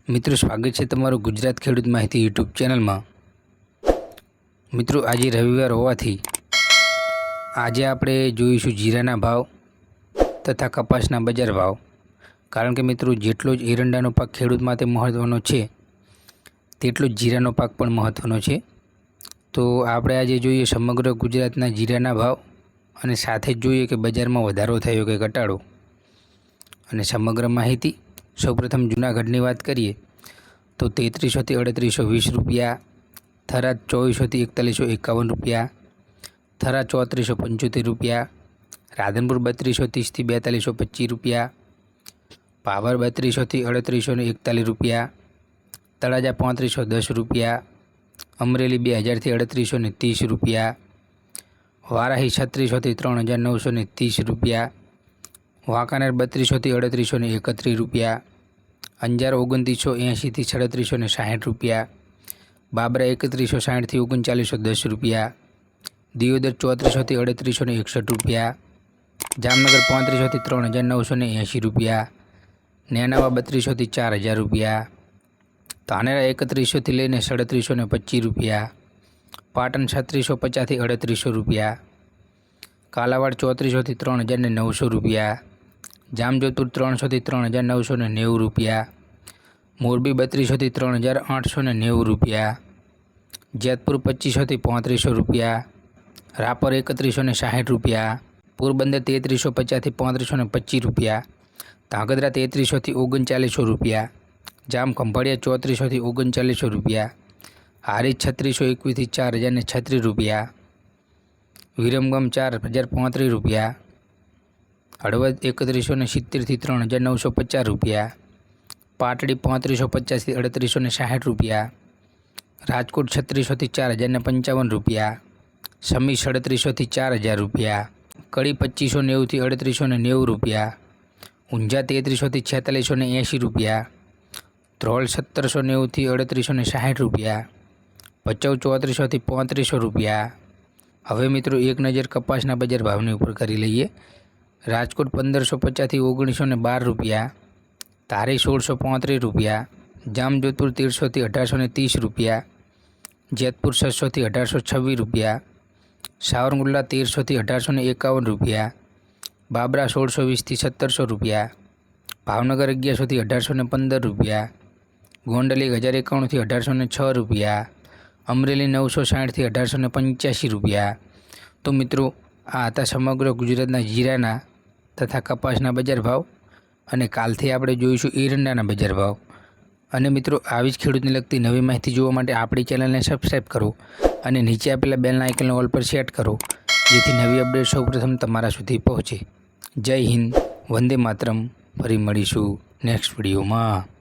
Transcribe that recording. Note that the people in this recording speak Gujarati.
મિત્રો સ્વાગત છે તમારું ગુજરાત ખેડૂત માહિતી યુટ્યુબ ચેનલમાં। મિત્રો આજે રવિવાર હોવાથી આજે આપણે જોઈશું જીરાના ભાવ તથા કપાસના બજાર ભાવ। કારણ કે મિત્રો જેટલો જ એરંડાનો પાક ખેડૂત માટે મહત્ત્વનો છે તેટલો જ જીરાનો પાક પણ મહત્ત્વનો છે। તો આપણે આજે જોઈએ સમગ્ર ગુજરાતના જીરાના ભાવ અને સાથે જ જોઈએ કે બજારમાં વધારો થયો કે ઘટાડો અને સમગ્ર માહિતી। સૌપ્રથમ જૂનાગઢની વાત કરીએ તો 3300 થી 3820 રૂપિયા, થરાદ 2400 થી 4151 રૂપિયા, થરા 3475 રૂપિયા, રાધનપુર 3230 થી 4225 રૂપિયા, પાવર 3200 થી 3841 રૂપિયા, તળાજા 3510 રૂપિયા, અમરેલી 2000 થી 3830 રૂપિયા, વારાહી 3600 થી 3930 રૂપિયા, વાંકાનેર 3200 થી 3831 રૂપિયા, અંજાર 2980 થી 3660 રૂપિયા, બાબરા 3160 થી 3910 રૂપિયા, દિયોદર 3400 થી 3861 રૂપિયા, જામનગર 3500 થી 3980 રૂપિયા, નેનાવા 3200 થી 4000 રૂપિયા, ધાનેરા 3100 થી લઈને 3725 રૂપિયા, પાટણ 3650 થી 3800 રૂપિયા, કાલાવાડ 3400 થી 3900 રૂપિયા, જામજોધપુર 300 થી 3990 રૂપિયા, મોરબી 3200 થી 3890 રૂપિયા, જેતપુર 2500 થી 3500 રૂપિયા, રાપર 3160 રૂપિયા, પોરબંદર 3350 થી 3525 રૂપિયા, ધાંગધ્રા 3300 થી 3900 રૂપિયા, જામ ખંભાળિયા 3400 થી 3900 રૂપિયા, હારીજ 3621 થી 4036 રૂપિયા, વિરમગામ 4035 રૂપિયા, હળવદ 3170 થી 3950 રૂપિયા, પાટડી 3550 થી 3860 રૂપિયા, રાજકોટ 3600 થી 4055 રૂપિયા, સમી 3700 થી 4000 રૂપિયા, કડી 2590 થી 3890 રૂપિયા, ઊંઝા 3300 થી 4680 રૂપિયા, ધ્રોલ 1790 થી 3860 રૂપિયા, ભચાઉ 3400 થી 3500 રૂપિયા। હવે મિત્રો એક નજર કપાસના બજાર ભાવની ઉપર કરી લઈએ। રાજકોટ 1550 થી 1912 રૂપિયા, ધારી 1635 રૂપિયા, જામજોધપુર 1300 થી 1830 રૂપિયા, જેતપુર 600 થી 1826 રૂપિયા, સાવરકુંડલા 1300 થી 1851 રૂપિયા, બાબરા 1620 થી 1700 રૂપિયા, ભાવનગર 1100 થી 1815 રૂપિયા, ગોંડલ 1051 થી 1806 રૂપિયા, અમરેલી 960 થી 1885 રૂપિયા। તો મિત્રો આ હતા સમગ્ર ગુજરાતના જીરાના તથા કપાસના બજાર ભાવ અને કાલથી આપણે જોઈશું એરંડાના બજાર ભાવ। અને મિત્રો આવી જ ખેડૂતને લગતી નવી માહિતી જોવા માટે આપણી ચેનલને સબસ્ક્રાઈબ કરો અને નીચે આપેલા બેલના આઇકનને ઓલ પર સેટ કરો જેથી નવી અપડેટ સૌપ્રથમ તમારા સુધી પહોંચે। જય હિન્દ, વંદે માતરમ। ફરી મળીશું નેક્સ્ટ વિડીયોમાં।